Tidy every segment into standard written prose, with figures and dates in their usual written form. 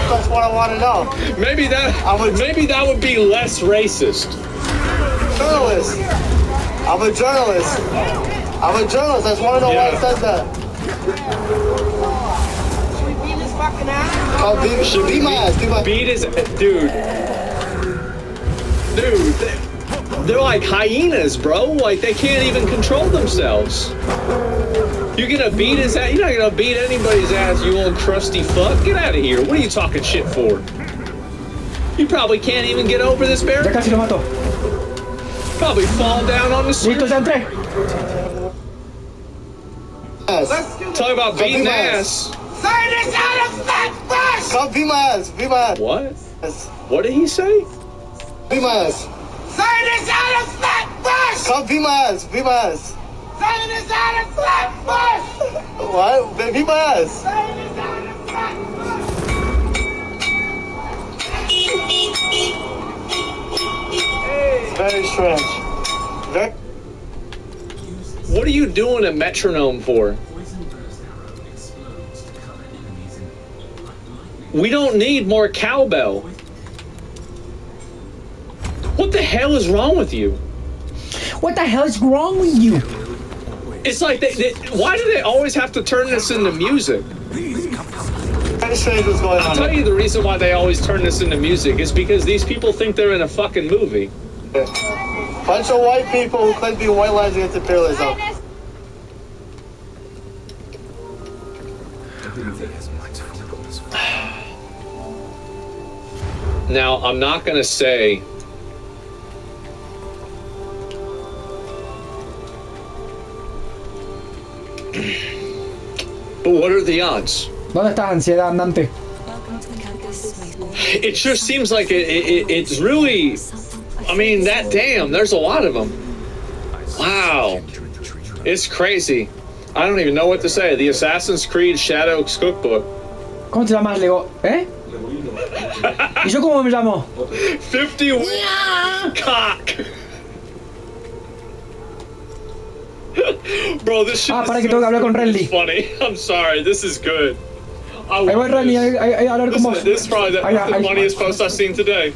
That's what I want to know. Maybe that would be less racist. Journalist. I'm a journalist. I just want to know why it says that. Should we beat his fucking ass? Oh, beat my ass. Beat his... Dude, they're like hyenas, bro. Like, they can't even control themselves. You're gonna beat his ass? You're not gonna beat anybody's ass, you old crusty fuck. Get out of here. What are you talking shit for? You probably can't even get over this barrier. Ya casi lo mato. Probably fall down on the street. Listo, ya entré. Talk about beating ass. Sign this out of fat bus! Come beat my ass. Beat my ass. What? What did he say? Beat my ass. Sign this out of fat bus! Come beat my ass. Beat my ass. Sign this out of fat bus! What? Beat my ass. Sign this out of fat bus! It's very strange. What are you doing a metronome for? We don't need more cowbell. What the hell is wrong with you? What the hell is wrong with you? It's like why do they always have to turn this into music? Very strange what's going on. I'll tell you the reason why they always turn this into music is because these people think they're in a fucking movie. Bunch of white people who claim to be white lives against imperialism. Now, I'm not gonna say but what are the odds? ¿Dónde está ansiedad andante? It just seems like it's really, I mean, that damn, there's a lot of them. Wow. It's crazy. I don't even know what to say. The Assassin's Creed Shadows Cookbook. ¿Cómo te llamas, Lego? ¿Eh? ¿Y yo cómo me llamo? 50 cock. Bro, this shit para que tengo que hablar con Renly. Funny. I'm sorry. This is good. Ahí voy, Renly. Ahí hablar con vos. This is probably the funniest post I've seen today.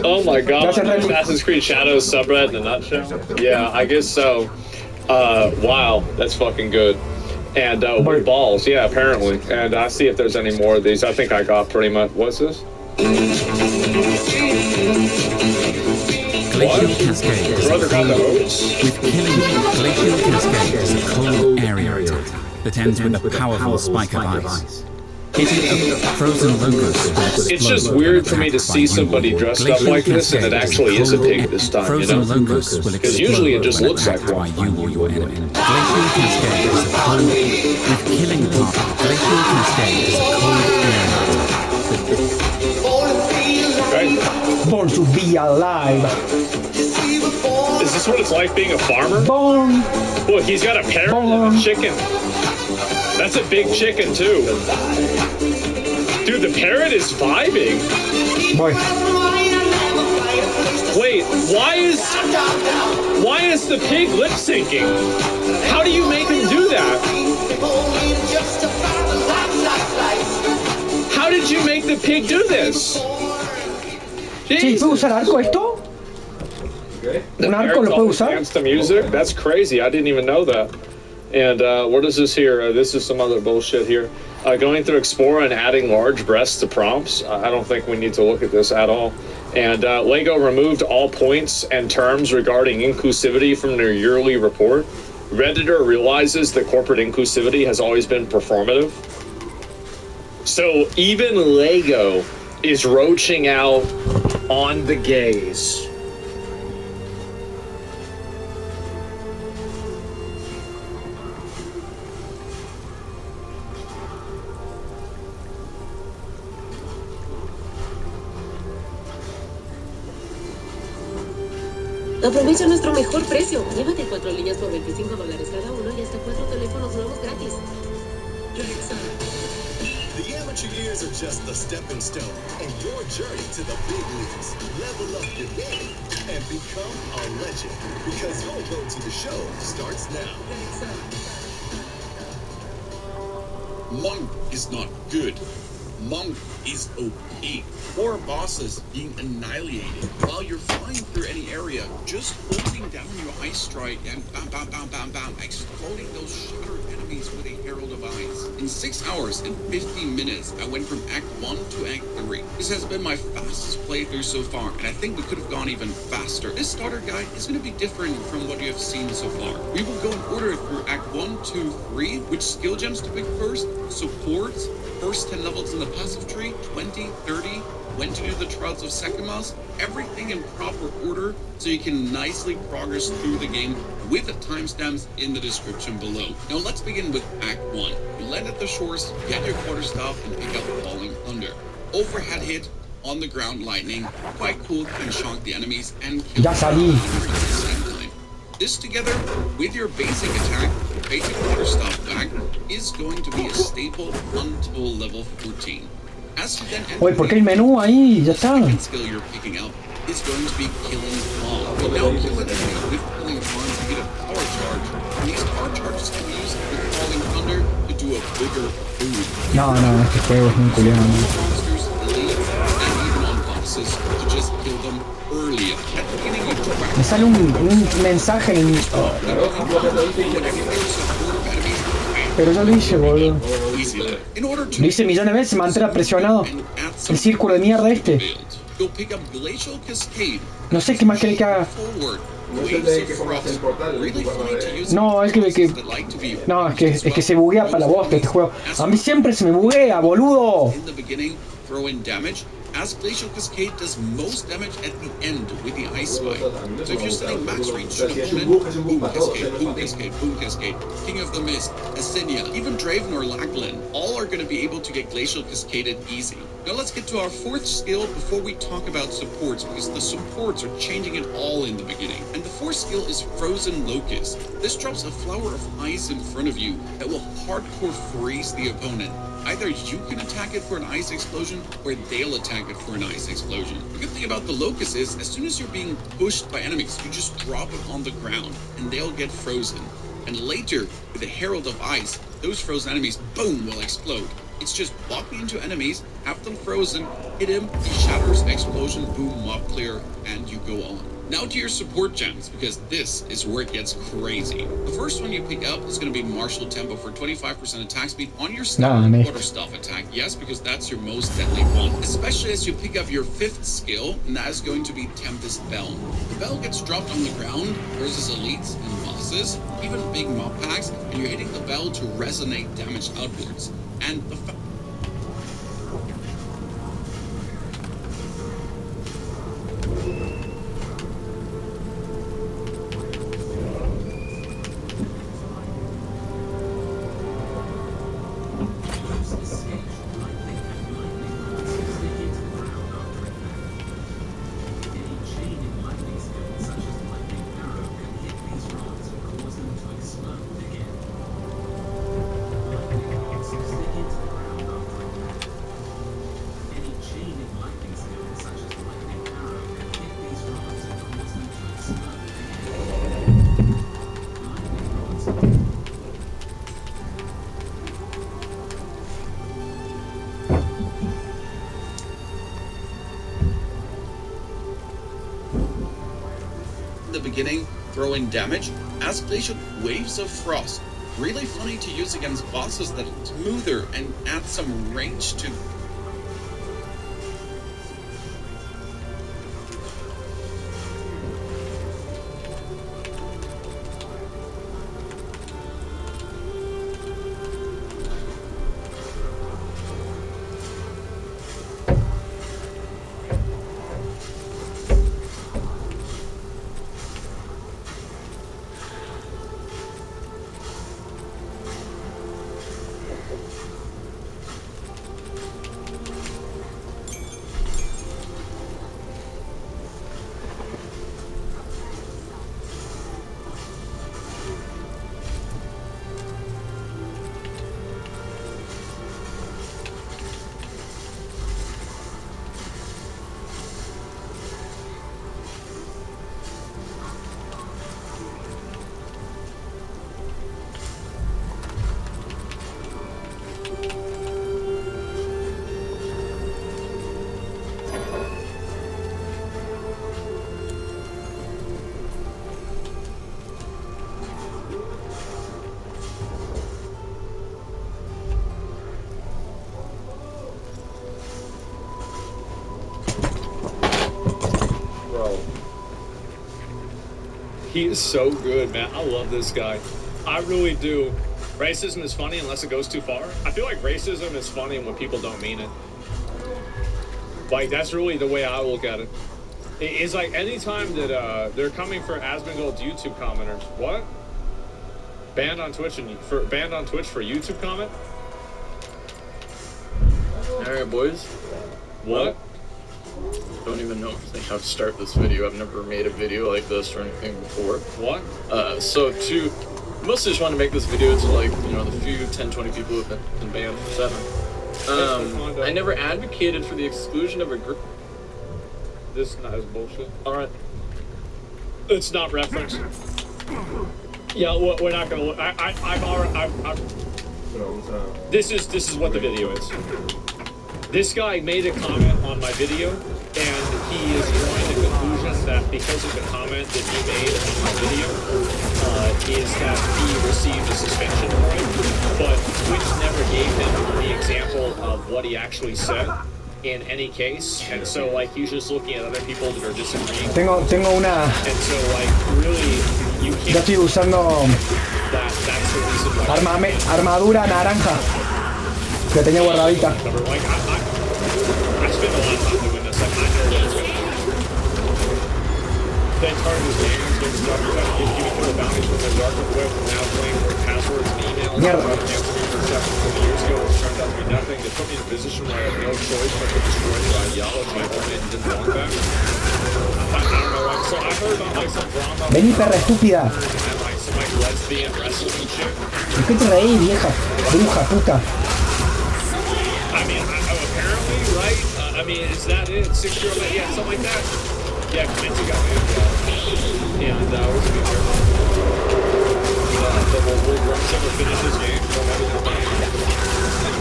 Oh my god. Assassin's Creed Shadows subreddit in a nutshell. Yeah, I guess so. Wow, that's fucking good. And balls, yeah, apparently. And I see if there's any more of these. I think I got pretty much. What's this? Glacial Cascade is Brother got the hose? with killing. Glacial Cascade is a cold area attack that ends with a powerful spike of ice. Hitting a frozen locust will explode. It's just weird for me to see somebody dressed up like this and it actually is a pig this time, you know? Because usually it just looks like one. You or your enemy. Glacial Cascade is a cold, with killing part. Glacial Cascade is a cold area attack. Born to be alive. Is this what it's like being a farmer? Born. Look, he's got a parrot and a chicken. That's a big chicken too. Dude, the parrot is vibing. Boy. Wait, why is the pig lip syncing? How do you make him do that? How did you make the pig do this? Sí, ¿puedo usar arco esto? ¿Un arco lo puedo usar? Against the music? That's crazy. I didn't even know that. And what is this here? This is some other bullshit here. Going through Explorer and adding large breasts to prompts. I don't think we need to look at this at all. And Lego removed all points and terms regarding inclusivity from their yearly report. Redditor realizes that corporate inclusivity has always been performative. So even Lego is roaching out on the gays. Aprovecha nuestro mejor precio. Llévate 4 líneas por $25 cada uno y hasta 4 teléfonos nuevos gratis. The amateur years are just a stepping stone, and your journey to the big leagues. Level up your game and become a legend, because your road to the show starts now. Monk is not good. Monk is OP. 4 bosses being annihilated while you're flying through any area, just holding down your ice strike and bam, bam, bam, bam, bam, exploding those shattered enemies with a Herald of Ice. In 6 hours and 15 minutes, I went from Act 1 to Act 3. This has been my fastest playthrough so far, and I think we could have gone even faster. This starter guide is going to be different from what you have seen so far. We will go in order through Act 1, 2, 3, which skill gems to pick first, supports, first 10 levels in the passive tree, 20, 30, when to do the Trials of Sekimas, everything in proper order so you can nicely progress through the game with the timestamps in the description below. Now let's begin with Act 1. You land at the shores, get your quarterstaff, and pick up Falling Thunder. Overhead hit, on the ground lightning, quite cool, can shock the enemies and kill Ya salí. at the same time. This together with your basic attack, basic quarterstaff back, is going to be a staple until level 14. As you then Oye, ¿por qué el menú ahí? Ya está. second skill you're picking up is going to be Killing Fawn. You'll now kill enemies with Killing Fawn to get a power charge, and these power charges can be used with Falling Thunder to do a bigger boom. No, este juego es muy culiado. Monsters, elite, and even on bosses to just kill them earlier. At the beginning you track Me sale un mensaje en... Pero yo lo hice, boludo. in order to Lo hice millones de veces, mantener presionado. and add some El círculo de mierda este. build. You'll pick up Glacial Cascade. No sé qué más querés que haga. Forward. Waves of frost. Really funny to use No, es que... that like to be No, es que se buguea para la bosta este juego. A mí siempre se me buguea, boludo. in the beginning, throw in damage, as Glacial Cascade does most damage at the end with the Ice Spike. So if you're setting max reach to an opponent, boom cascade, boom cascade, boom cascade, King of the Mist, Asenia, even Draven or Lachlan, all are going to be able to get Glacial Cascaded easy. Now let's get to our 4th skill before we talk about supports, because the supports are changing it all in the beginning. And the 4th skill is Frozen Locust. This drops a flower of ice in front of you that will hardcore freeze the opponent. Either you can attack it for an ice explosion, or they'll attack it for an ice explosion. The good thing about the Locust is, as soon as you're being pushed by enemies, you just drop it on the ground, and they'll get frozen. And later, with the Herald of Ice, those frozen enemies, boom, will explode. It's just walking into enemies, have them frozen, hit him, he shatters, explosion, boom, mob clear, and you go on. Now to your support gems, because this is where it gets crazy. The first one you pick up is going to be Martial Tempo for 25% attack speed on your quarterstaff attack. Yes, because that's your most deadly one. Especially as you pick up your 5th skill, and that is going to be Tempest Bell. The bell gets dropped on the ground versus elites and bosses, even big mob packs, and you're hitting the bell to resonate damage outwards. And the beginning, throwing damage, as Glacial Waves of Frost. Really funny to use against bosses that are smoother and add some range to He is so good, man. I love this guy. I really do. Racism is funny unless it goes too far. I feel like racism is funny when people don't mean it. Like, that's really the way I look at it. It's like anytime that they're coming for Asmongold's YouTube commenters. What? Banned on Twitch for YouTube comment? Alright, boys. What? Don't even know how to start this video. I've never made a video like this or anything before. What? Mostly just want to make this video to, like, you know, the few 10-20 people who have been banned for 7. I never advocated for the exclusion of a group. This is bullshit. Alright. It's not referenced. Yeah, we're not gonna look. This is what the video is. This guy made a comment on my video, and he is drawing the conclusion that because of the comment that he made on my video, is that he received a suspension for it, but Twitch never gave him the example of what he actually said in any case, and so like he's just looking at other people that are disagreeing. Tengo una. And so like really, you can't. Ya estoy usando That's the reason why. armadura naranja que tenía guardadita. Like I spend a lot of time doing this. Like I know what it's gonna do. They target his games, they're stuff, trying to give people the bounties from the dark web, now playing with passwords and emails. Mierda. For 20 years ago, which turned out to be nothing. They put me in a position where I had no choice but to destroy their ideology. I wanted and didn't want that. I don't know, like, so I heard about like some drama. Vení, perra estúpida. And like some like lesbian wrestling shit. ¿Por qué te reí, vieja? Bruja, puta. I mean, apparently, right? I mean, is that it? 6-year-old, yeah, something like that. Yeah, Clemente got me and we're gonna be here. But we'll finish this game.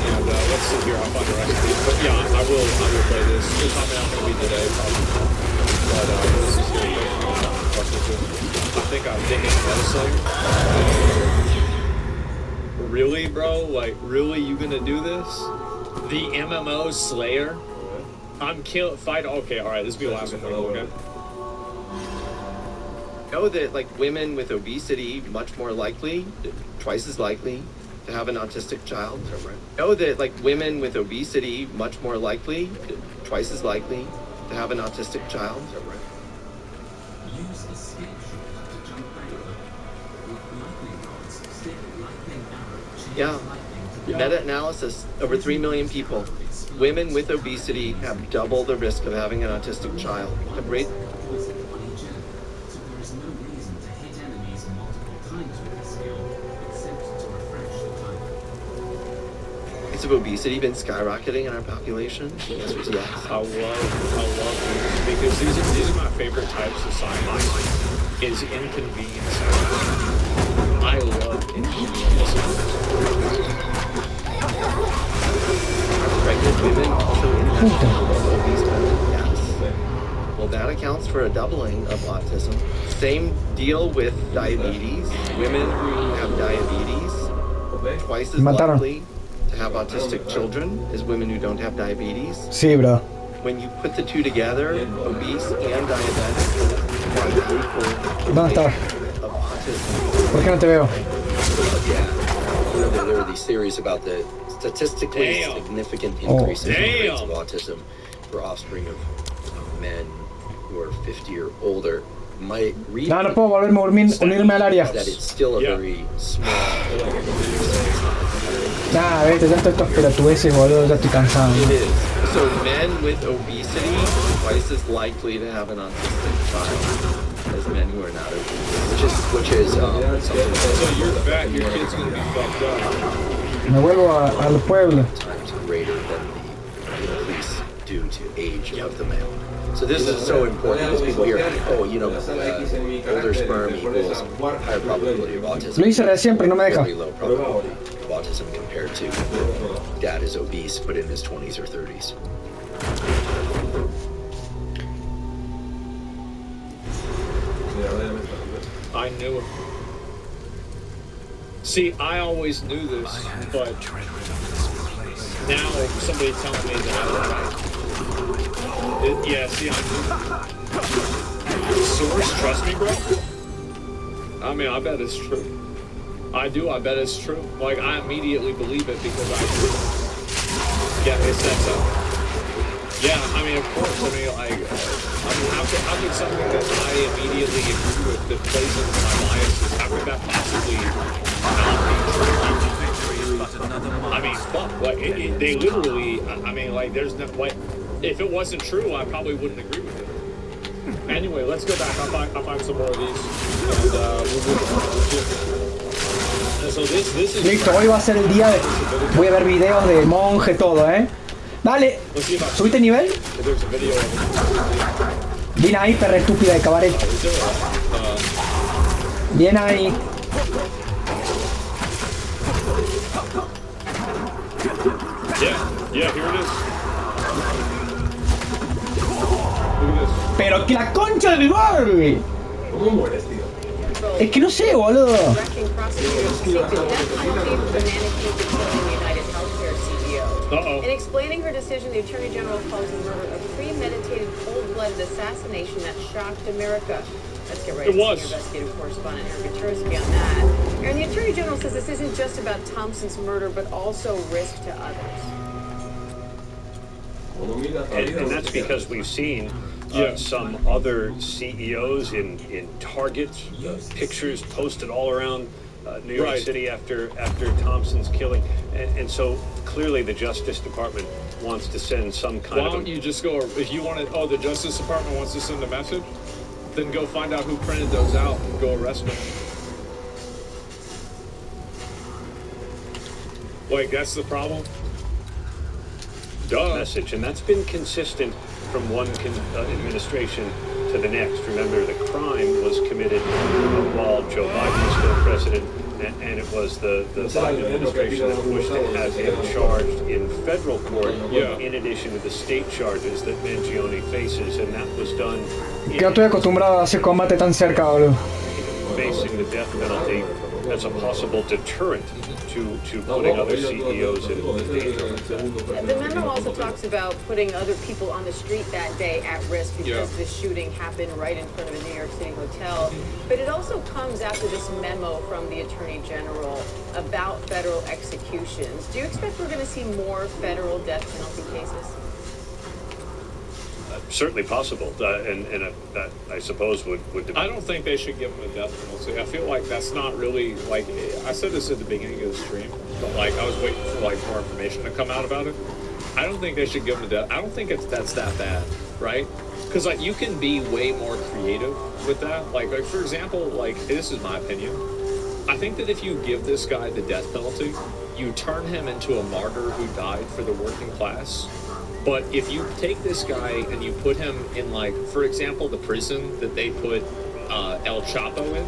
And let's sit here. I'll find the rest of these. But yeah, I will play this. It's probably not gonna be today, probably. But this is good. I think I'm thinking medicine. Really, bro? Like, really? You gonna do this? The MMO Slayer? I'm fight. Okay, alright, this will be the last one, okay? Know that like women with obesity much more likely, twice as likely, to have an autistic child. Know that like women with obesity much more likely, twice as likely, to have an autistic child. Use escape shot to jump over. With lightning rods, stick lightning arrow. Yeah. Meta-analysis, over 3 million people. Women with obesity have double the risk of having an autistic child. Have rate. Has obesity been skyrocketing in our population? The answer is yes. I love these because these are my favorite types of science. Is inconvenience. I love inconvenience. Pregnant women also infertile obese women. Yes. Well, that accounts for a doubling of autism. Same deal with diabetes. Women who have diabetes twice as likely to have autistic children as women who don't have diabetes. Sí, bro. When you put the two together, obese and diabetic, ¿Dónde estás? of autism. ¿Por qué no te veo? Yeah. There are these theories about the statistically significant increases in the rates of autism for offspring of men who are 50 or older. Might read No puedo volverme a unirme al área. that it's still a very small. Nah, vete, ya estoy estos pelotudeces, boludo, ya estoy cansado. It is. So men with obesity twice as likely to have an autistic child as men who are not obese, which is something. So you're fat, your kid's gonna be fucked up. Me vuelvo al pueblo. Times greater than the increase due to age of the male. So this is so important because people hear, oh, you know, older sperm equals higher probability of autism. Lo hice recién, pero no me deja. Really low probability of autism compared to dad is obese but in his 20s or 30s. I knew it. See, I always knew this, but now somebody telling me that I yeah, see, I knew. Source, trust me, bro. I mean, I bet it's true. I do. I bet it's true. Like, I immediately believe it because I do. Yeah, it says so. Yeah, I mean, of course. I mean, like, how could something that I immediately agree with that plays into my biases, how could that possibly not be true? I mean, fuck. Like, they literally, I mean, like, there's no, like, if it wasn't true, I probably wouldn't agree with it. Anyway, let's go back. I'll find some more of these. And we'll move on. So this is... Listo, hoy va a ser el día de... Voy a ver videos de monje, todo, Dale, ¿subiste nivel? Bien ahí, perra estúpida de cabaret. Bien ahí. Yeah, here it is. Pero que la concha de mi madre. ¿Cómo mueres, tío? Es que no sé, boludo. In explaining her decision, the Attorney General calls the murder a premeditated, cold-blooded assassination that shocked America. Let's get right to senior investigative correspondent Erica Tursky on that. And the Attorney General says this isn't just about Thompson's murder, but also risk to others. And that's because we've seen some other CEOs in Target, pictures posted all around New York City after Thompson's killing, and so clearly the Justice Department wants to send some kind of... Why don't you just go, if you want to, the Justice Department wants to send a message, then go find out who printed those out and go arrest them. Like, that's the problem? Message, and that's been consistent from one administration to the next. Remember, the crime was committed while Joe Biden was still president, and it was the Biden administration that pushed to have him charged in federal court in addition to the state charges that Mangione faces, and that was done Que no estoy acostumbrado a hacer combate tan cerca, boludo. facing the death penalty as a possible deterrent to putting other CEOs in danger. The memo also talks about putting other people on the street that day at risk because the shooting happened right in front of a New York City hotel. But it also comes after this memo from the Attorney General about federal executions. Do you expect we're going to see more federal death penalty cases? Certainly possible, and that I suppose would depend. I don't think they should give him a death penalty. I feel like that's not really, like, I said this at the beginning of the stream, but like I was waiting for like more information to come out about it. I don't think they should give him a death. I don't think that's that bad, right? Because like you can be way more creative with that. Like for example, like this is my opinion. I think that if you give this guy the death penalty, you turn him into a martyr who died for the working class. But if you take this guy and you put him in, like, for example, the prison that they put El Chapo in,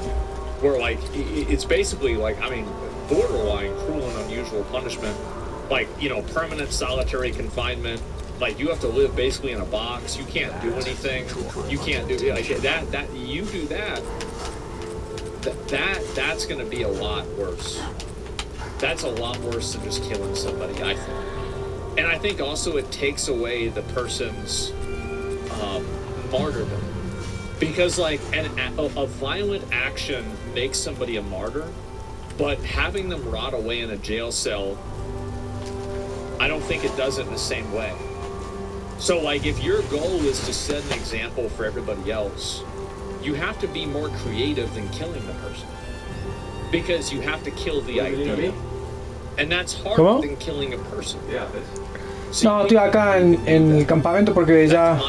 where, like, it's basically, like, I mean, borderline cruel and unusual punishment, like, you know, permanent solitary confinement, like, you have to live basically in a box, you can't do anything, you can't do, like, that you do that's going to be a lot worse. That's a lot worse than just killing somebody, I think. And I think also it takes away the person's martyrdom. Because, like, a violent action makes somebody a martyr, but having them rot away in a jail cell, I don't think it does it in the same way. So, like, if your goal is to set an example for everybody else, you have to be more creative than killing the person. Because you have to kill the idea. And that's harder than killing a person. No, estoy acá en el campamento porque ya...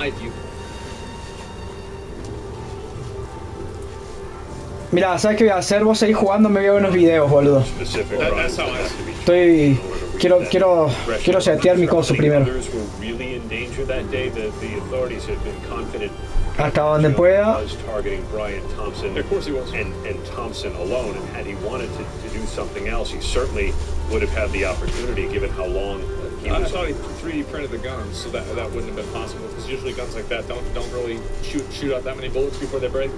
Mira, ¿sabes qué voy a hacer? Vos seguís jugando, me voy a ver unos videos, boludo. Quiero setear mi coso primero. Hasta donde pueda. Targeting Brian Thompson, of course he was, and Thompson alone. And had he wanted to do something else, he certainly would have had the opportunity, given how long he was. I thought he 3D printed the guns, so that wouldn't have been possible. Because usually guns like that don't really shoot out that many bullets before they break.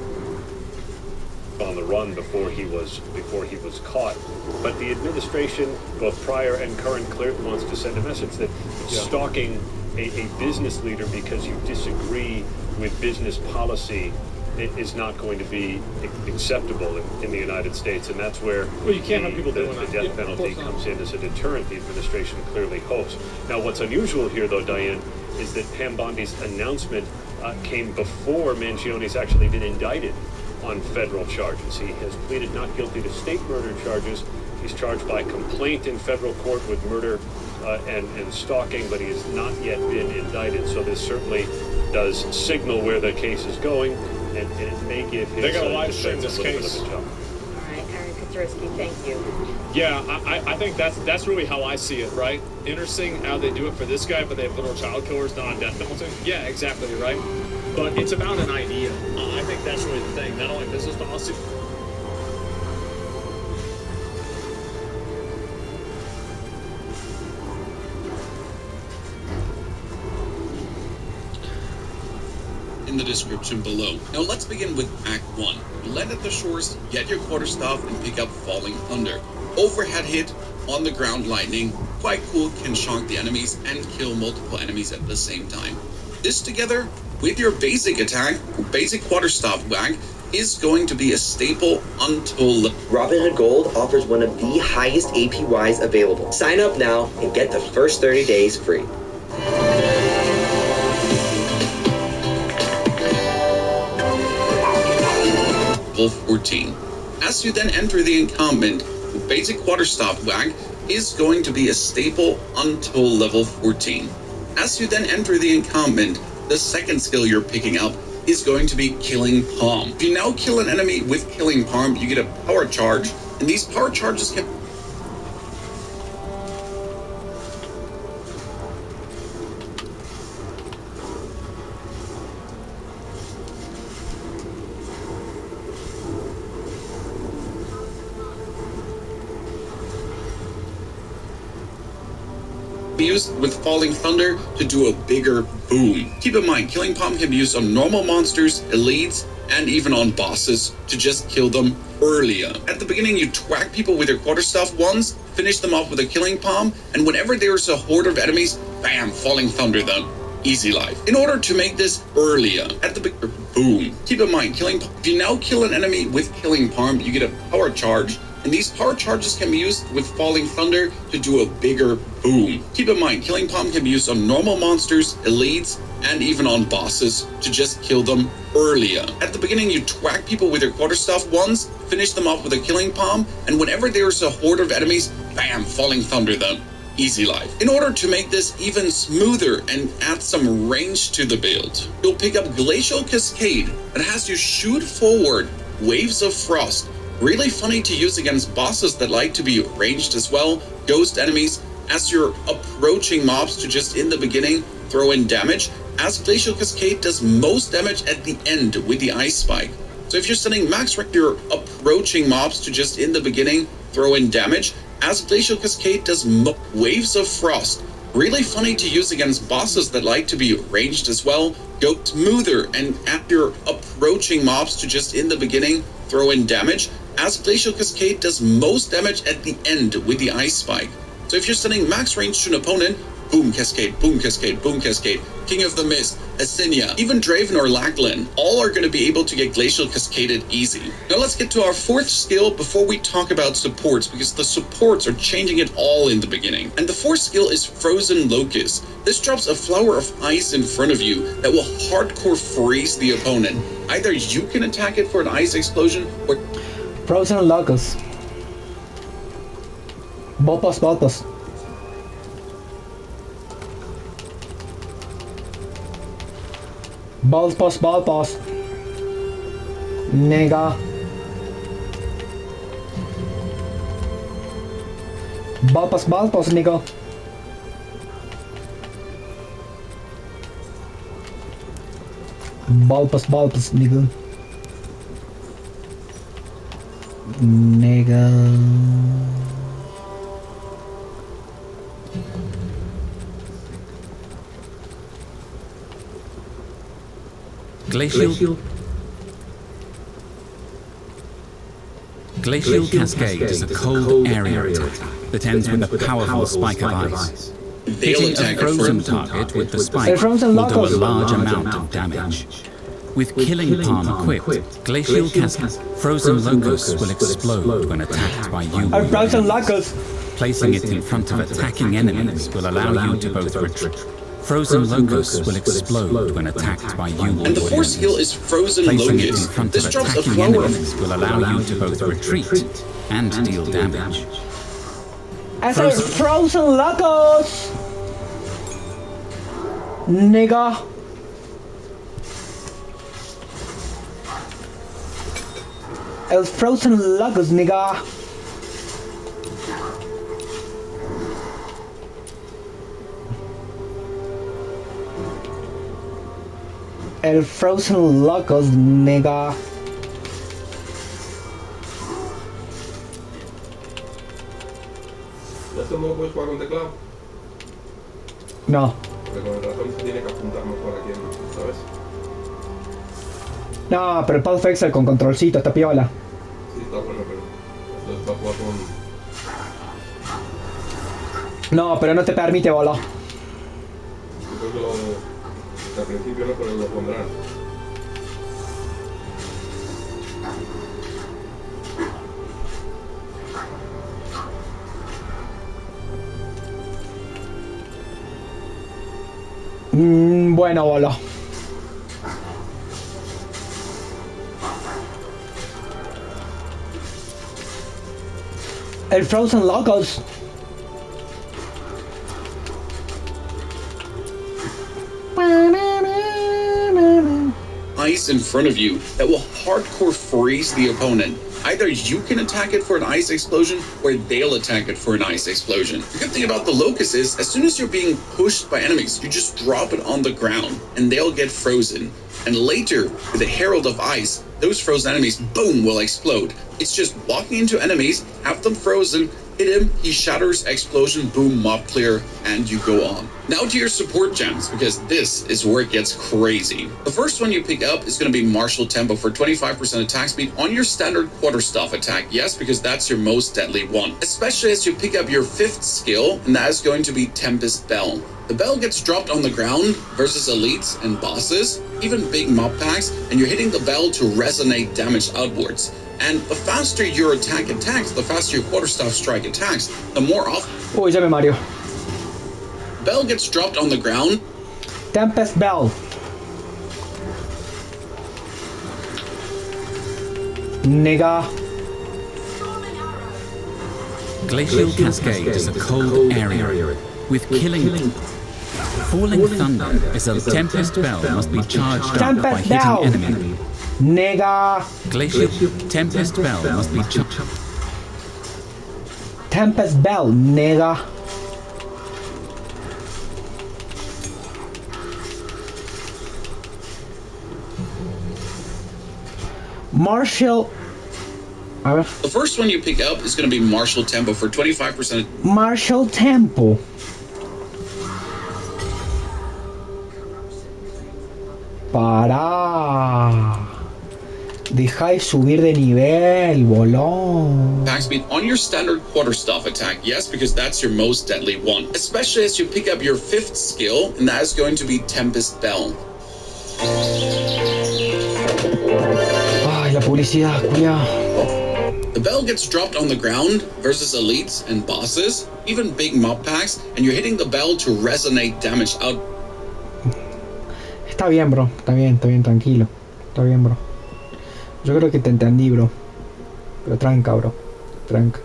On the run before he was caught, but the administration, both prior and current, clearly wants to send a message that stalking a business leader because you disagree with business policy is not going to be acceptable in the United States, and that's where Well, you can't have people doing the that. death Yeah, of penalty course not. comes in as a deterrent. The administration clearly hopes. Now, what's unusual here, though, Diane, is that Pam Bondi's announcement came before Mangioni's actually been indicted on federal charges. He has pleaded not guilty to state murder charges. He's charged by complaint in federal court with murder and stalking, but he has not yet been indicted. So this certainly does signal where the case is going, and it may give his They're gonna live stream defense this a little case. bit of a jump. All right, Aaron Kaczorski, thank you. Yeah, I think that's really how I see it, right? Interesting how they do it for this guy, but they have literal child killers not on death penalty. Yeah, exactly, right? But it's about an idea. I think that's really the thing. Not only business policy. In the description below. Now let's begin with Act 1. You land at the shores, get your quarterstaff, and pick up Falling Thunder. Overhead hit, on the ground lightning, quite cool, can shock the enemies and kill multiple enemies at the same time. This together with your basic attack, basic quarterstaff whack, is going to be a staple until Robinhood Gold offers one of the highest APYs available. Sign up now and get the first 30 days free. level 14. As you then enter the encampment, basic quarterstaff whack is going to be a staple until level 14. As you then enter the encampment, the second skill you're picking up is going to be Killing Palm. If you now kill an enemy with Killing Palm, you get a power charge, and these power charges can be used with Falling Thunder to do a bigger boom. Keep in mind, Killing Palm can be used on normal monsters, elites, and even on bosses to just kill them earlier. At the beginning, you twack people with your quarterstaff wands, finish them off with a Killing Palm, and whenever there's a horde of enemies, bam, Falling Thunder them. Easy life. In order to make this earlier, at the bigger boom. Keep in mind, Killing Palm, if you now kill an enemy with Killing Palm, you get a power charge, and these power charges can be used with Falling Thunder to do a bigger boom. Keep in mind, Killing Palm can be used on normal monsters, elites, and even on bosses to just kill them earlier. At the beginning, you twack people with your quarterstaff wands, finish them off with a Killing Palm, and whenever there's a horde of enemies, bam, Falling Thunder them. Easy life. In order to make this even smoother and add some range to the build, you'll pick up Glacial Cascade that has you shoot forward waves of frost. Really funny to use against bosses that like to be ranged as well, ghost enemies, as you're approaching mobs to just in the beginning throw in damage, as Glacial Cascade does most damage at the end with the Ice Spike. So if you're sending max rank, you're approaching mobs to just in the beginning throw in damage, as Glacial Cascade does waves of frost. Really funny to use against bosses that like to be ranged as well, go smoother and at your approaching mobs to just in the beginning throw in damage, as Glacial Cascade does most damage at the end with the Ice Spike. So if you're sending max range to an opponent, boom cascade, boom cascade, boom cascade, King of the Mist, Asinia, even Draven or Lachlan, all are going to be able to get Glacial Cascaded easy. Now let's get to our fourth skill before we talk about supports, because the supports are changing it all in the beginning. And the fourth skill is Frozen Locust. This drops a flower of ice in front of you that will hardcore freeze the opponent. Either you can attack it for an ice explosion, or Frozen Locust. Botos. Balpos. Nigga. Balpos, nigga. Balpos, nigga. Glacial Cascade is a cold area attack that ends with a powerful spike of ice. Hitting a frozen target with the spike will do a large amount of damage. With Killing Palm equipped, glacial cascades, frozen locusts will explode when attacked by you. Our frozen locusts. Placing it in front of attacking enemies will allow you to both retreat. Frozen locusts will explode when attacked by you. And the fourth skill is Frozen Placing it in Locust. front This of drops a attacking flower. enemies will allow you to both retreat and deal damage. As a frozen locust. Nigga. El frozen locust, nigga. El frozen locust, nigga. ¿Este modo puedes jugar con teclado? No. Porque con el ratón se tiene que apuntar mejor aquí, ¿sabes? No, pero el Path of Exile con controlcito, está piola. Sí, está bueno, pero esto está jugado con... No, pero no te permite, boludo. Yo creo que al principio no, pero lo pondrán. Bueno, boludo. El Frozen Locust. Ice in front of you that will hardcore freeze the opponent. Either you can attack it for an ice explosion, or they'll attack it for an ice explosion. The good thing about the Locust is, as soon as you're being pushed by enemies, you just drop it on the ground, and they'll get frozen. And later, with the Herald of Ice, those frozen enemies, boom, will explode. It's just walking into enemies, have them frozen, hit him, he shatters, explosion, boom, mob clear, and you go on. Now to your support gems, because this is where it gets crazy. The first one you pick up is going to be Martial Tempo for 25% attack speed on your standard quarterstaff attack. Yes, because that's your most deadly one. Especially as you pick up your fifth skill, and that is going to be Tempest Bell. The bell gets dropped on the ground versus elites and bosses, even big mob packs, and you're hitting the bell to resonate damage outwards. And the faster your attack attacks, the faster your quarterstaff strike attacks, the more often... Uy, ya me Mario. Bell gets dropped on the ground. Tempest Bell. Nigga. Glacial Cascade is a cold area. With Killing... Falling Thunder is a Tempest Bell must be charged up by Tempest hitting Bell. enemy. Nigga. Glacial Tempest Bell must be charged. Tempest Bell, nigga. Martial. A ver. The first one you pick up is going to be Martial Tempo for 25%. Martial Tempo. Para. Deja de subir de nivel, bolón. Attack speed on your standard quarterstaff attack. Yes, because that's your most deadly one. Especially as you pick up your fifth skill, and that is going to be Tempest Bell. Ay, la publicidad, cuidado. The bell gets dropped on the ground versus elites and bosses, even big mob packs, and you're hitting the bell to resonate damage out. Está bien, bro. Está bien, tranquilo. Está bien, bro. Yo creo que te entendí, bro. Pero tranca, bro. Tranca.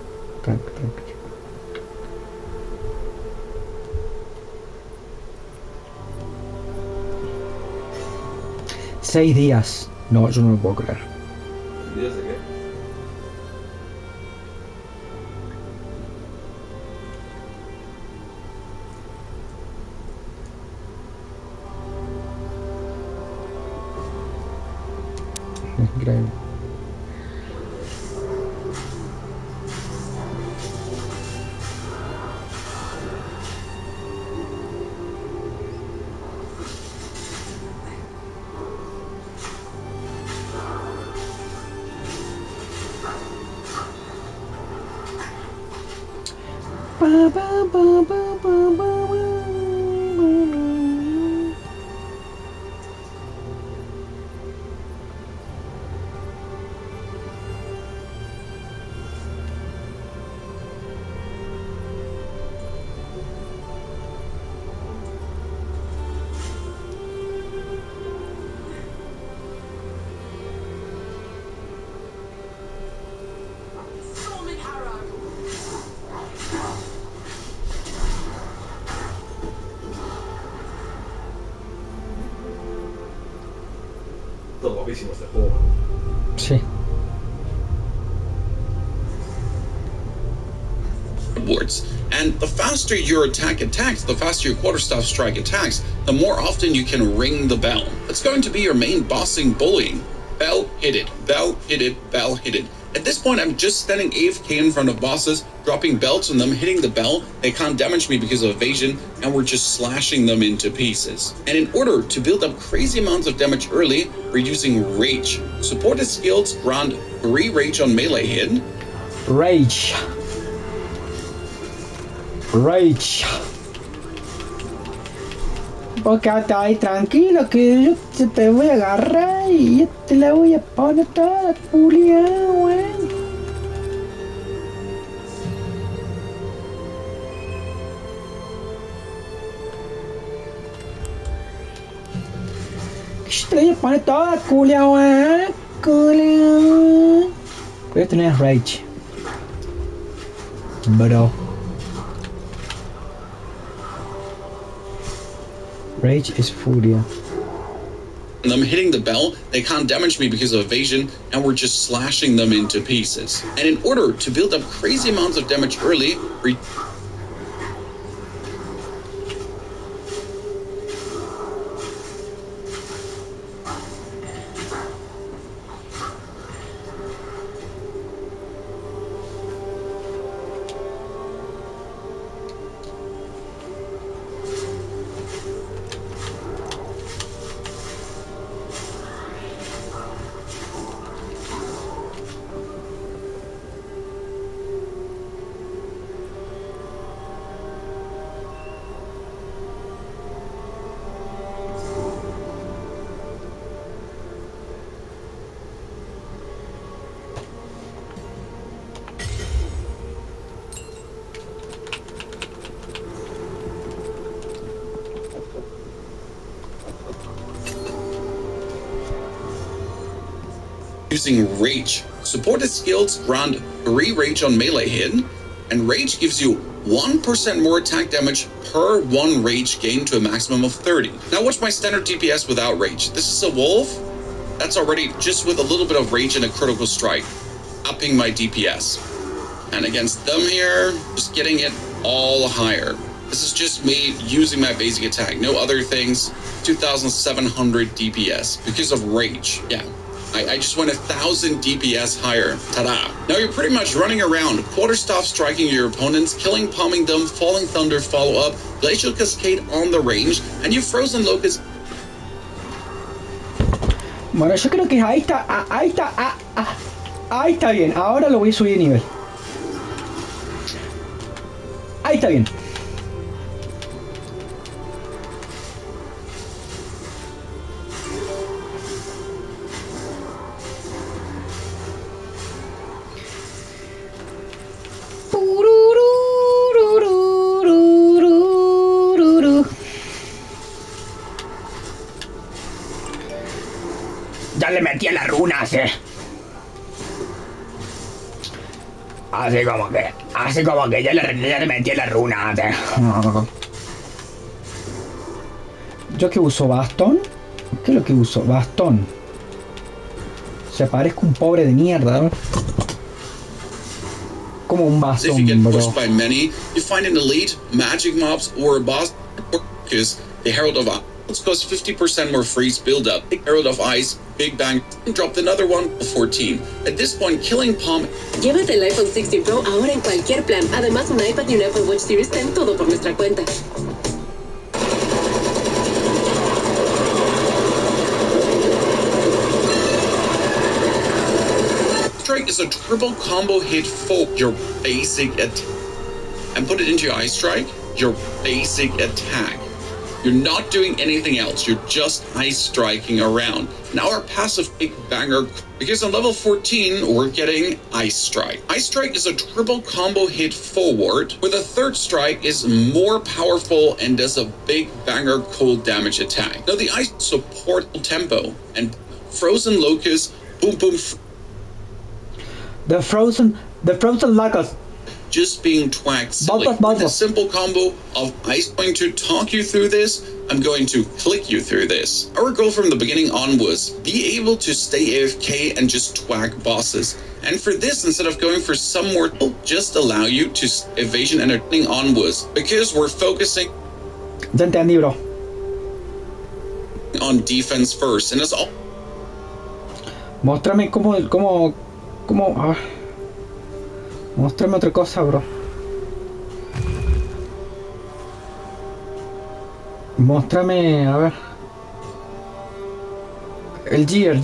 6 días. No, yo no lo puedo creer. ¿Días de qué? Increíble. Esto es guapísimo este juego. Sí. Boards. And the faster your attack attacks, the faster your quarterstaff strike attacks, the more often you can ring the bell. It's going to be your main bossing bullying. Bell, hit it. Bell, hit it. Bell, hit it. At this point, I'm just standing AFK in front of bosses, dropping belts on them, hitting the bell. They can't damage me because of evasion, and we're just slashing them into pieces. And in order to build up crazy amounts of damage early, we're using Rage. Supported skills grant 3 Rage on melee hit. Rage. Rage. Vos quedate ahí tranquilo que yo te voy a agarrar y yo te la voy a poner toda culiada, weón. Yo te la voy a poner toda culiada, weón. Culiada. Voy a tener Rage. Bro. Rage is Furia. And I'm hitting the bell, they can't damage me because of evasion, and we're just slashing them into pieces. And in order to build up crazy amounts of damage early, using Rage. Supported skills grant 3 Rage on melee hit, and Rage gives you 1% more attack damage per 1 Rage gain to a maximum of 30. Now watch my standard DPS without Rage. This is a wolf. That's already just with a little bit of Rage and a critical strike, upping my DPS. And against them here, just getting it all higher. This is just me using my basic attack, no other things. 2,700 DPS because of Rage. Yeah. I just went 1,000 DPS higher. Ta-da! Now you're pretty much running around, quarterstaff striking your opponents, killing, palming them, falling thunder follow-up, glacial cascade on the range, and you frozen locust. Bueno, yo creo que ahí está, ahí está bien. Ahora lo voy a subir de nivel. Ahí está bien. Ya le metí a las runas, Así como que ya le metí a las runas, ¿Yo qué uso? ¿Bastón? ¿Qué es lo que uso? Bastón. Se parezco un pobre de mierda, ¿no? Como un bastón, If you get bro. pushed by many, you find an elite, magic mobs, or a boss, because the Herald of Ice costs 50% more freeze build-up. The Herald of Ice, Big Bang, dropped another one, 14. At this point, killing Palm... Llévate el iPhone 16 Pro ahora en cualquier plan. Además, un iPad y un Apple Watch Series 10, todo por nuestra cuenta. Strike is a triple combo hit for your basic attack. And put it into your Ice Strike, your basic attack. You're not doing anything else. You're just ice striking around. Now our passive big banger, because on level 14, we're getting Ice Strike. Ice Strike is a triple combo hit forward, where the third strike is more powerful and does a big banger cold damage attack. Now the ice support tempo, and Frozen Locust, boom boom. The frozen locust. just being twacked silly. With a simple combo of I's going to talk you through this, I'm going to click you through this. Our goal from the beginning on was be able to stay AFK and just twack bosses. And for this, instead of going for some more, just allow you to evasion and turning onwards, because we're focusing Ya entendí, bro. on defense first, and it's all. Móstrame cómo, a ver. Móstrame otra cosa, bro. Móstrame, a ver. El gear.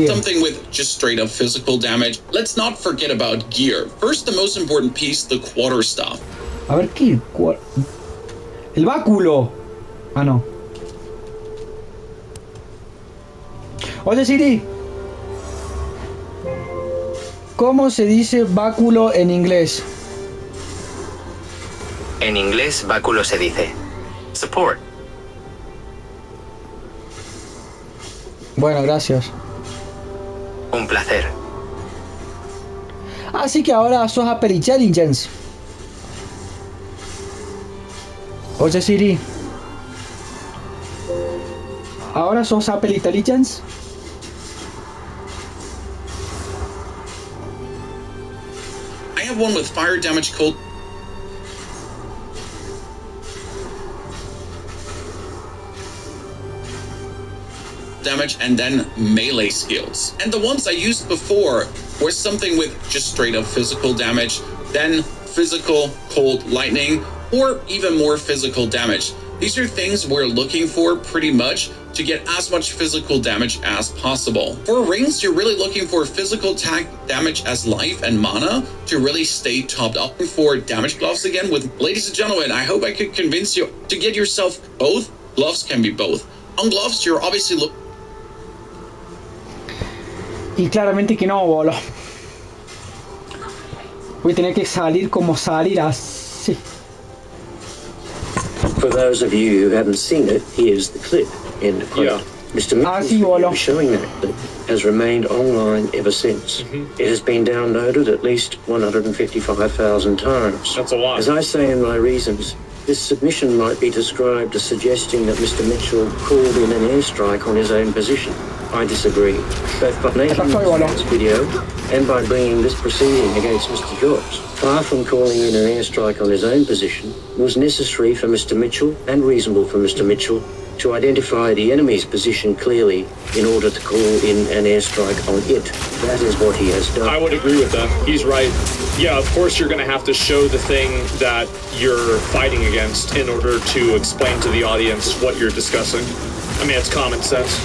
Something with just straight up physical damage. Let's not forget about gear. First, the most important piece, the quarterstaff. A ver qué. El báculo. Ah, no. Oye, Siri. ¿Cómo se dice báculo en inglés? En inglés, báculo se dice support. Bueno, gracias. Un placer. Así que ahora sos Upper Intelligence. Oye, Siri. ¿Ahora sos Upper Intelligence? I have one with fire damage, cold damage, and then melee skills. And the ones I used before were something with just straight up physical damage, then physical cold lightning, or even more physical damage. These are things we're looking for pretty much to get as much physical damage as possible. For rings, you're really looking for physical damage as life and mana to really stay topped up. For damage gloves again, with ladies and gentlemen, I hope I could convince you to get yourself both. Gloves can be both. On gloves, you're obviously Y claramente que no, bolo. Voy a tener que salir como salir así. For those of you who haven't seen it, here's the clip. End quote. Yeah. Mr. Mitchell's video showing that clip has remained online ever since. It has been downloaded at least 155,000 times. That's a lot. As I say in my reasons, this submission might be described as suggesting that Mr. Mitchell called in an airstrike on his own position. I disagree. Both by making this video and by bringing this proceeding against Mr. Jobs, far from calling in an airstrike on his own position, was necessary for Mr. Mitchell and reasonable for Mr. Mitchell to identify the enemy's position clearly in order to call in an airstrike on it. That is what he has done. I would agree with that. He's right. Yeah, of course you're going to have to show the thing that you're fighting against in order to explain to the audience what you're discussing. I mean, it's common sense.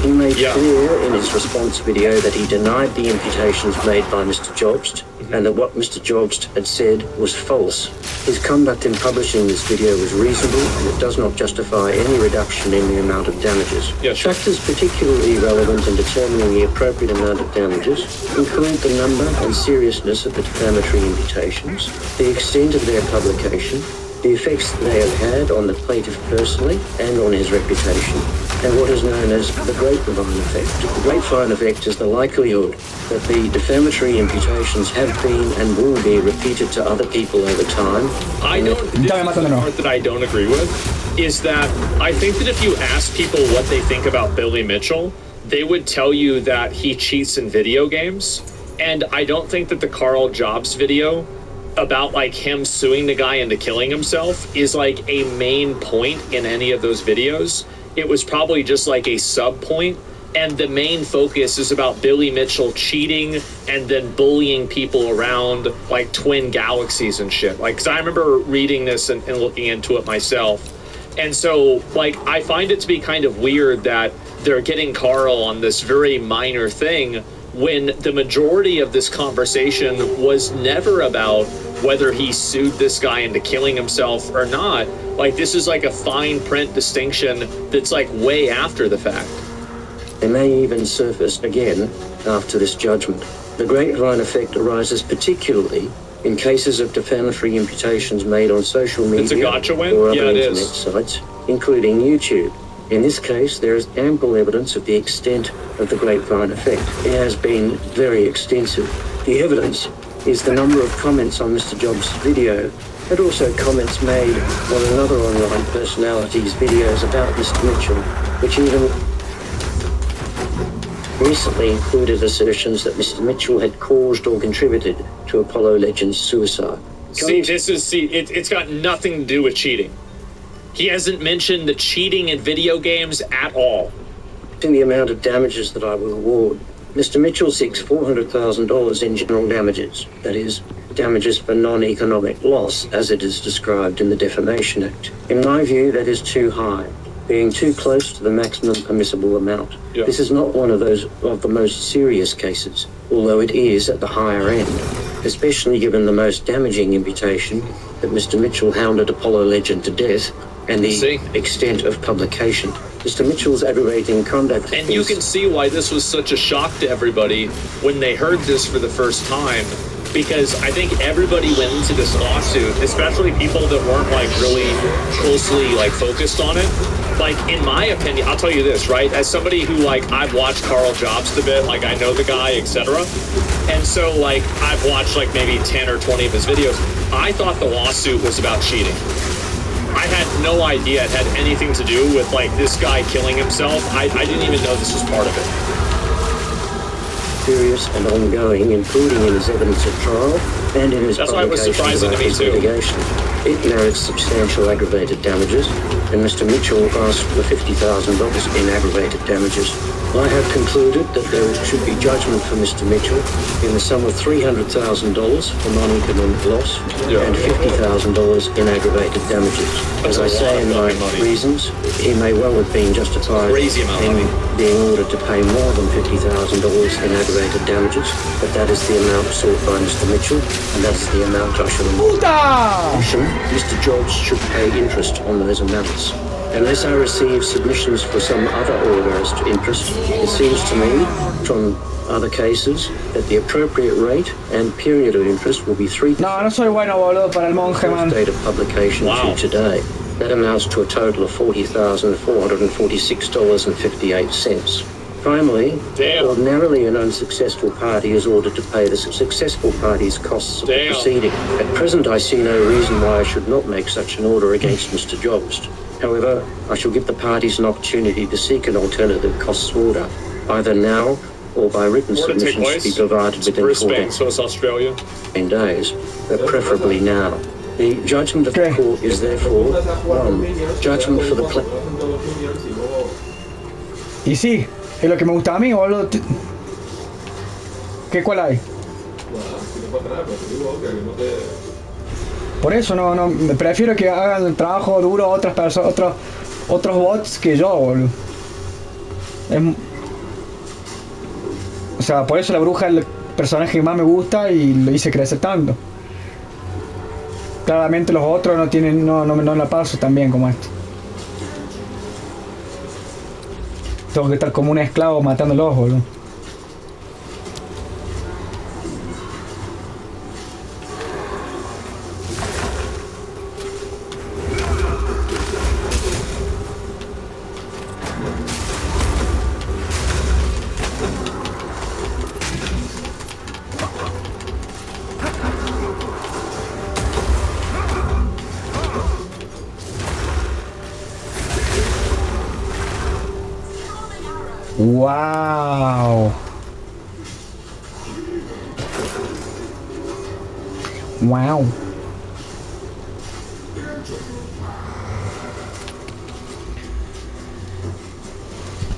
He made clear in his response video that he denied the imputations made by Mr. Jobst and that what Mr. Jobst had said was false. His conduct in publishing this video was reasonable and it does not justify any reduction in the amount of damages. Factors particularly relevant in determining the appropriate amount of damages include the number and seriousness of the defamatory imputations, the extent of their publication, the effects they have had on the plaintiff personally and on his reputation, and what is known as the grapevine effect. The grapevine effect is the likelihood that the defamatory imputations have been and will be repeated to other people over time. The part that I don't agree with is that I think that if you ask people what they think about Billy Mitchell, they would tell you that he cheats in video games. And I don't think that the Carl Jobs video about like him suing the guy into killing himself is like a main point in any of those videos. It was probably just like a sub point, and the main focus is about Billy Mitchell cheating and then bullying people around like twin galaxies and shit. Like, 'cause I remember reading this and looking into it myself. And so like I find it to be kind of weird that they're getting Carl on this very minor thing when the majority of this conversation was never about whether he sued this guy into killing himself or not. Like, this is like a fine print distinction that's like way after the fact. They may even surface again after this judgment. The grapevine effect arises particularly in cases of defamatory imputations made on social media or other internet sites, including YouTube. In this case, there is ample evidence of the extent of the grapevine effect. It has been very extensive. The evidence is the number of comments on Mr. Jobs' video, and also comments made on another online personality's videos about Mr. Mitchell, which even recently included assertions that Mr. Mitchell had caused or contributed to Apollo Legends' suicide. It's got nothing to do with cheating. He hasn't mentioned the cheating in video games at all. In the amount of damages that I will award, Mr. Mitchell seeks $400,000 in general damages, that is, damages for non-economic loss, as it is described in the Defamation Act. In my view, that is too high, being too close to the maximum permissible amount. Yeah. This is not one of the most serious cases, although it is at the higher end, especially given the most damaging imputation that Mr. Mitchell hounded Apollo Legend to death and the extent of publication. Mr. Mitchell's aggravating conduct. And you can see why this was such a shock to everybody when they heard this for the first time, because I think everybody went into this lawsuit, especially people that weren't like really closely like focused on it. Like, in my opinion, I'll tell you this, right? As somebody who, like, I've watched Carl Jobst a bit, like, I know the guy, etc. And so, like, I've watched, like, maybe 10 or 20 of his videos. I thought the lawsuit was about cheating. I had no idea it had anything to do with, like, this guy killing himself. I didn't even know this was part of it. Serious and ongoing, including in his evidence at trial and in his That's why it was surprising to me too. Litigation. It merits substantial aggravated damages, and Mr. Mitchell asked for $50,000 in aggravated damages. I have concluded that there should be judgment for Mr. Mitchell in the sum of $300,000 for non-economic loss and $50,000 in aggravated damages. As I say in my reasons, he may well have been justified in being ordered to pay more than $50,000 in aggravated damages, but that is the amount sought by Mr. Mitchell, and that's the amount I shall award. Mr. Jobs should pay interest on those amounts. Unless I receive submissions for some other order as to interest, it seems to me, from other cases, that the appropriate rate and period of interest will be 3 No soy bueno, boludo, para el monje, man. date of publication to today. That amounts to a total of $40,446.58. Finally, ordinarily an unsuccessful party is ordered to pay the successful party's costs of the proceeding. At present, I see no reason why I should not make such an order against Mr. Jobst. However, I shall give the parties an opportunity to seek an alternative costs order, either now or by written submissions to be provided within Brisbane, so it's Australia. 14 days, but preferably now. The judgment of the court is therefore 1. Judgment for the Y sí, es lo que me gusta a mí, boludo. ¿Qué cuál hay? Por eso no, prefiero que hagan el trabajo duro otras personas, otros bots que yo, boludo. O sea, por eso la bruja es el personaje que más me gusta y lo hice crecer tanto. Claramente los otros no tienen, no la paso tan bien como este. Tengo que estar como un esclavo matándolos, boludo. Wow. Wow.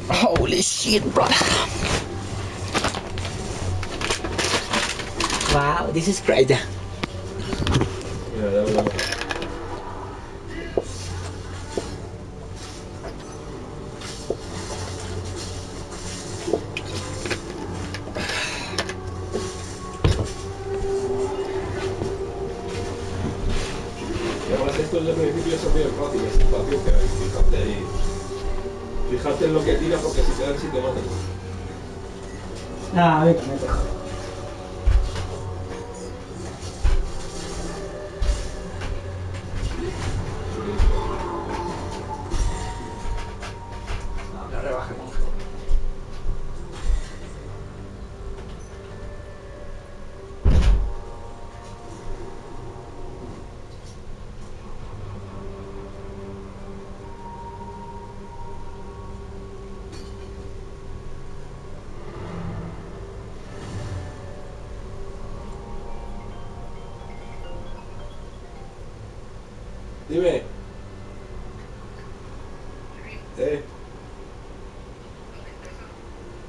Holy shit, brother. Wow, this is great. Esto es el principio, eso es bien fácil, es fácil, fíjate en lo que tira porque si te dan si te matan. Ah, vete. No rebajemos. Dime.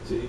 Sí.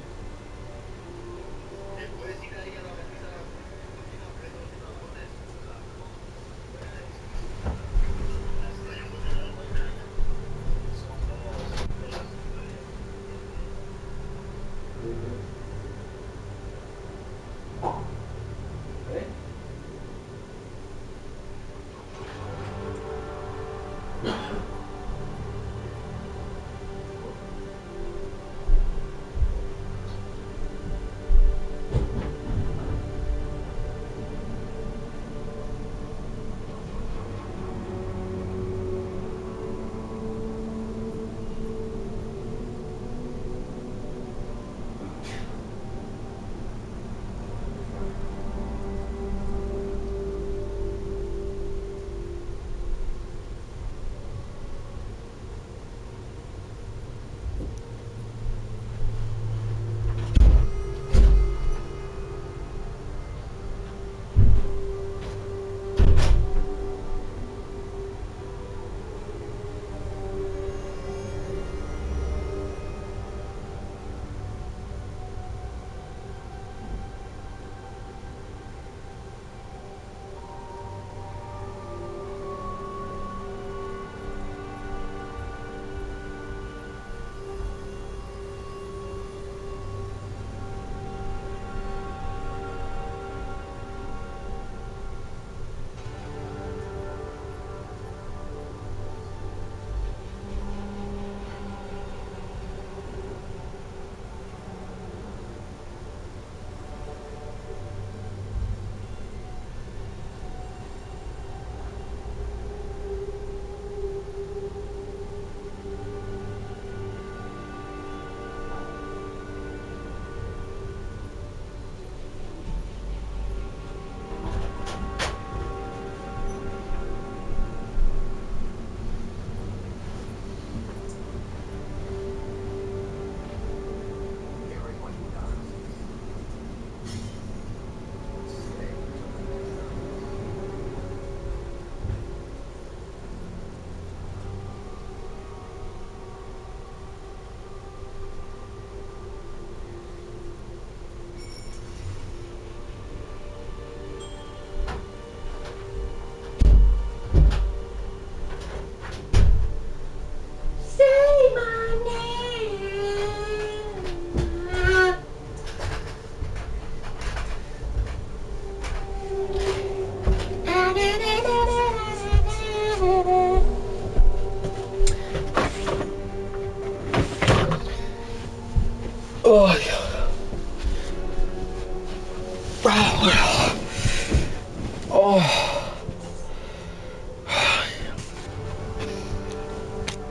Oh,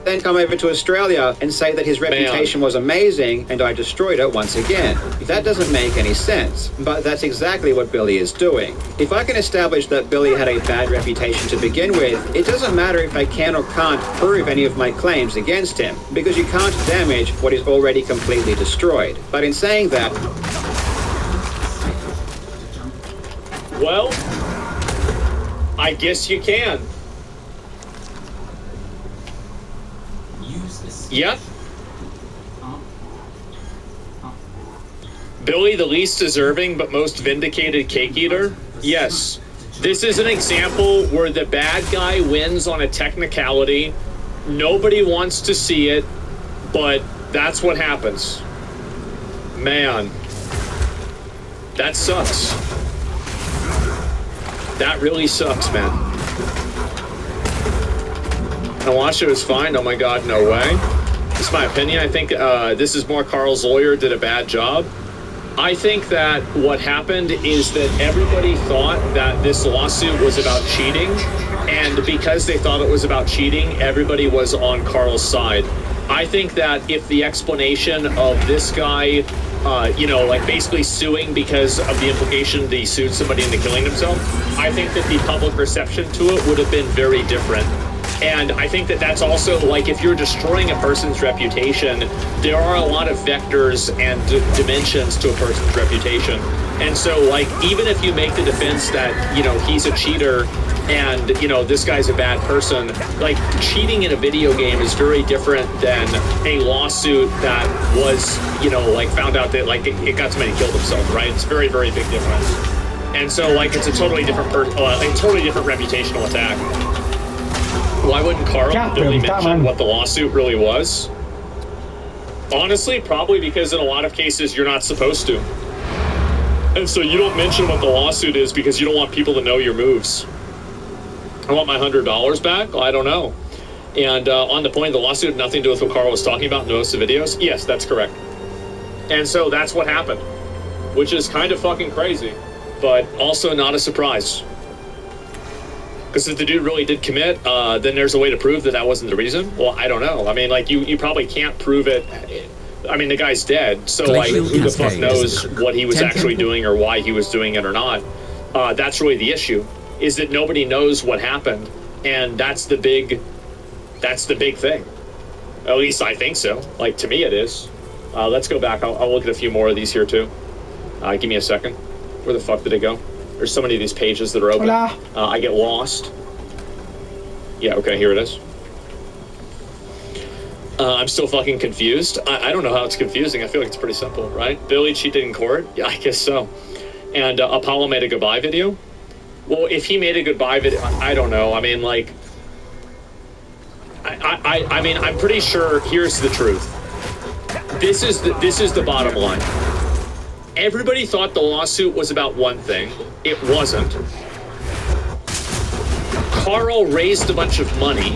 Then come over to Australia and say that his reputation was amazing and I destroyed it once again. That doesn't make any sense, but that's exactly what Billy is doing. If I can establish that Billy had a bad reputation to begin with, it doesn't matter if I can or can't prove any of my claims against him, because you can't damage what is already completely destroyed. But in saying that... Well, I guess you can. Yep. Billy, the least deserving but most vindicated cake eater? Yes. This is an example where the bad guy wins on a technicality. Nobody wants to see it, but that's what happens. Man. That sucks. That really sucks, man. I watched it, was fine. Oh my god, no way. This is my opinion. I think this is more Carl's lawyer did a bad job. I think that what happened is that everybody thought that this lawsuit was about cheating, and because they thought it was about cheating, everybody was on Carl's side. I think that if the explanation of this guy, like basically suing because of the implication that he sued somebody into killing himself, I think that the public reception to it would have been very different. And I think that that's also, like, if you're destroying a person's reputation, there are a lot of vectors and dimensions to a person's reputation. And so, like, even if you make the defense that, he's a cheater, and you know this guy's a bad person. Like cheating in a video game is very different than a lawsuit that was, you know, like found out that like it got somebody killed himself, right? It's very, very big difference. And so like it's a totally different reputational attack. Why wouldn't Carl really mention what the lawsuit really was? Honestly, probably because in a lot of cases you're not supposed to. And so you don't mention what the lawsuit is because you don't want people to know your moves. I want my $100 back? Well, I don't know. And on the point of the lawsuit, nothing to do with what Carl was talking about in most of the videos? Yes, that's correct. And so that's what happened, which is kind of fucking crazy, but also not a surprise. Because if the dude really did commit, then there's a way to prove that that wasn't the reason? Well, I don't know. I mean, like, you probably can't prove it. I mean, the guy's dead, so, like, who the fuck knows what he was actually doing or why he was doing it or not? That's really the issue, is that nobody knows what happened, and that's the big thing. At least I think so. Like, to me it is. Let's go back. I'll look at a few more of these here, too. Give me a second. Where the fuck did it go? There's so many of these pages that are open. I get lost. Yeah, okay, here it is. I'm still fucking confused. I don't know how it's confusing. I feel like it's pretty simple, right? Billy cheated in court? Yeah, I guess so. And Apollo made a goodbye video? Well, if he made a goodbye video, I don't know. I mean, like... I mean, I'm pretty sure here's the truth. This is the bottom line. Everybody thought the lawsuit was about one thing. It wasn't. Carl raised a bunch of money,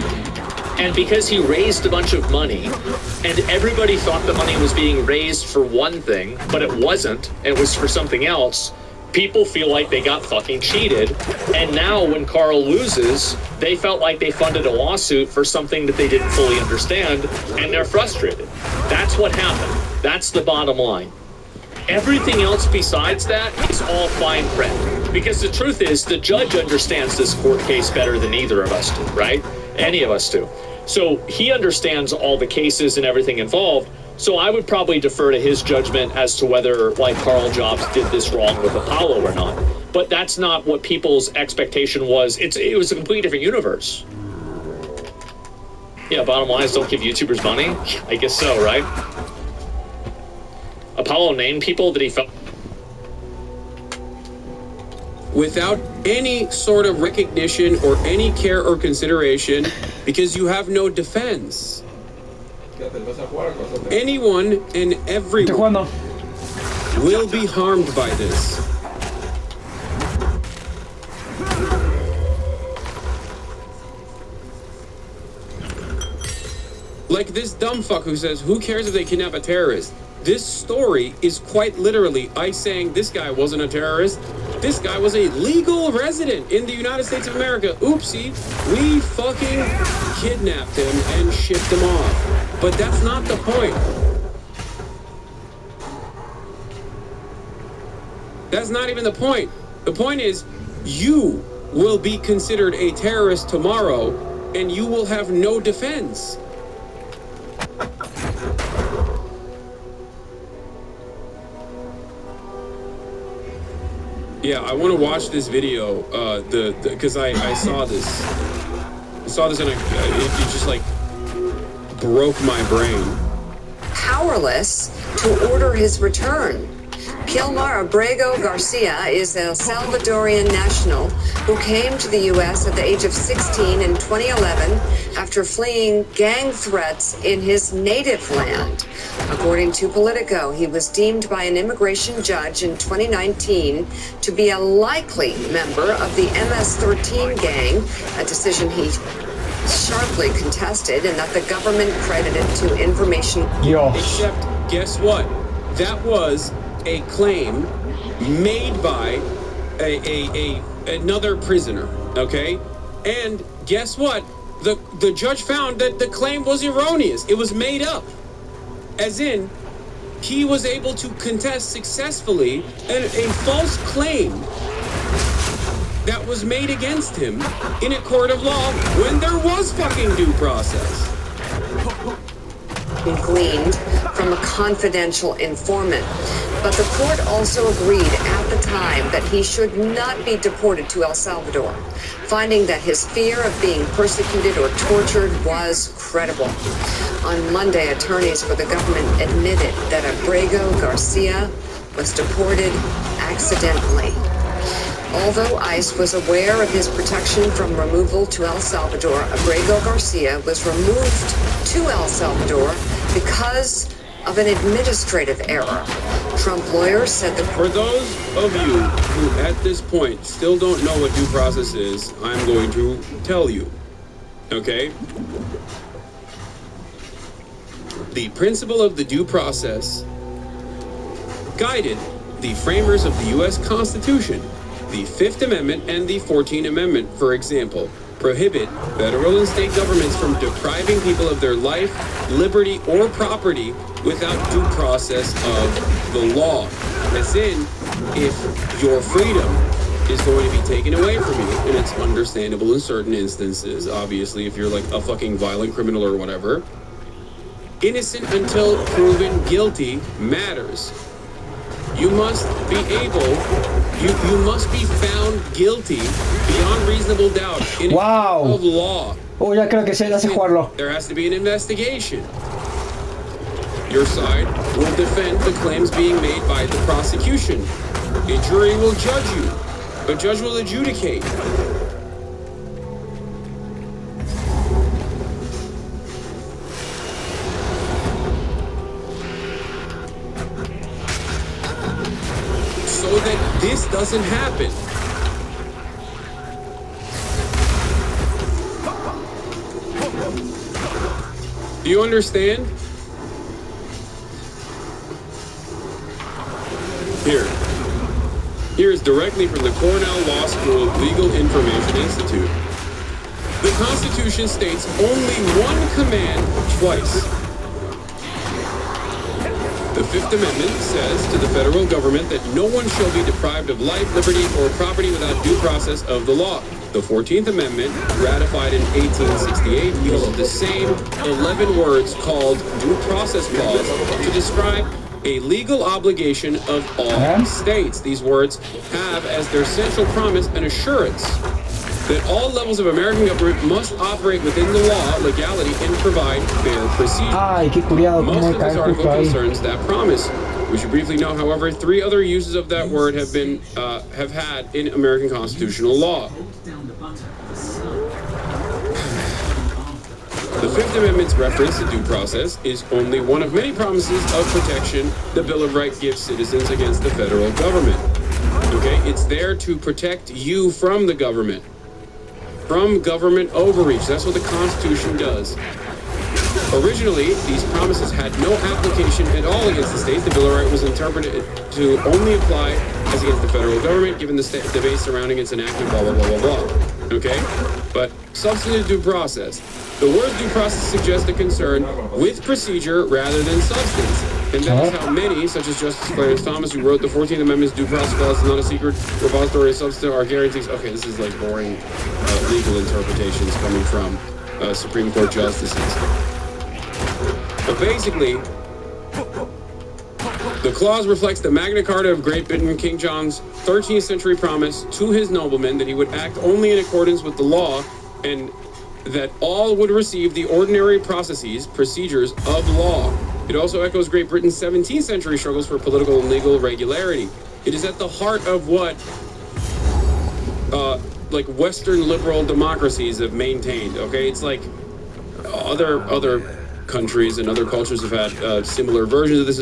and because he raised a bunch of money, and everybody thought the money was being raised for one thing, but it wasn't, it was for something else, people feel like they got fucking cheated, and now when Carl loses, they felt like they funded a lawsuit for something that they didn't fully understand, and they're frustrated. That's what happened. That's the bottom line. Everything else besides that is all fine print. Because the truth is, the judge understands this court case better than either of us do, right? Any of us do. So he understands all the cases and everything involved. So I would probably defer to his judgment as to whether, like, Carl Jobs did this wrong with Apollo or not. But that's not what people's expectation was. It was a completely different universe. Yeah, bottom line is don't give YouTubers money? I guess so, right? Apollo named people that he felt... Without any sort of recognition or any care or consideration, because you have no defense. Anyone and everyone will be harmed by this. Like this dumb fuck who says, who cares if they kidnap a terrorist? This story is quite literally I saying this guy wasn't a terrorist. This guy was a legal resident in the United States of America. Oopsie, we fucking kidnapped him and shipped him off. But that's not the point. That's not even the point. The point is, you will be considered a terrorist tomorrow, and you will have no defense. Yeah, I want to watch this video, because I saw this. I saw this and it just like broke my brain. Powerless to order his return. Kilmar Abrego Garcia is a Salvadorian national who came to the U.S. at the age of 16 in 2011 after fleeing gang threats in his native land. According to Politico, he was deemed by an immigration judge in 2019 to be a likely member of the MS-13 gang, a decision he sharply contested and that the government credited to information. Except, guess what? That was a claim made by another prisoner, okay? And guess what? The judge found that the claim was erroneous. It was made up. As in, he was able to contest successfully a false claim that was made against him in a court of law when there was fucking due process. Gleaned from a confidential informant. But the court also agreed at the time that he should not be deported to El Salvador, finding that his fear of being persecuted or tortured was credible. On Monday, attorneys for the government admitted that Abrego Garcia was deported accidentally. Although ICE was aware of his protection from removal to El Salvador, Abrego Garcia was removed to El Salvador because of an administrative error. Trump lawyers said that for those of you who at this point still don't know what due process is, I'm going to tell you. Okay? The principle of the due process guided the framers of the U.S. Constitution. The Fifth Amendment and the 14th Amendment, for example, prohibit federal and state governments from depriving people of their life, liberty, or property without due process of the law. As in, if your freedom is going to be taken away from you, and it's understandable in certain instances, obviously, if you're like a fucking violent criminal or whatever, innocent until proven guilty matters. You must be able, you must be found guilty beyond reasonable doubt in a court of law. Oh, ya creo que sé, ya sé jugarlo. There has to be an investigation. Your side will defend the claims being made by the prosecution. A jury will judge you. A judge will adjudicate. So that this doesn't happen. Do you understand? Here is directly from the Cornell Law School Legal Information Institute. The Constitution states only one command twice. The Fifth Amendment says to the federal government that no one shall be deprived of life, liberty, or property without due process of the law. The 14th Amendment, ratified in 1868, uses the same 11 words called due process clause to describe a legal obligation of all states. These words have as their central promise an assurance that all levels of American government must operate within the law, legality, and provide fair procedure. Most of this article concerns that promise. We should briefly note, however, 3 other uses of that word have had in American constitutional law. The Fifth Amendment's reference to due process is only one of many promises of protection the Bill of Rights gives citizens against the federal government. Okay, it's there to protect you from the government. From government overreach. That's what the Constitution does. Originally, these promises had no application at all against the states. The Bill of Rights was interpreted to only apply as against the federal government, given the debate surrounding its enactment, blah, blah, blah, blah, blah. Okay? But substantive due process. The word due process suggests a concern with procedure rather than substance. And that is how many, such as Justice Clarence Thomas, who wrote the 14th Amendment's due process clause is not a secret repository of substance, are guarantees. Okay, this is like boring legal interpretations coming from Supreme Court justices. But basically, the clause reflects the Magna Carta of Great Britain, King John's 13th century promise to his noblemen that he would act only in accordance with the law and that all would receive the ordinary procedures of law. It also echoes Great Britain's 17th century struggles for political and legal regularity. It is at the heart of what like Western liberal democracies have maintained. Okay, it's like other countries and other cultures have had similar versions of this.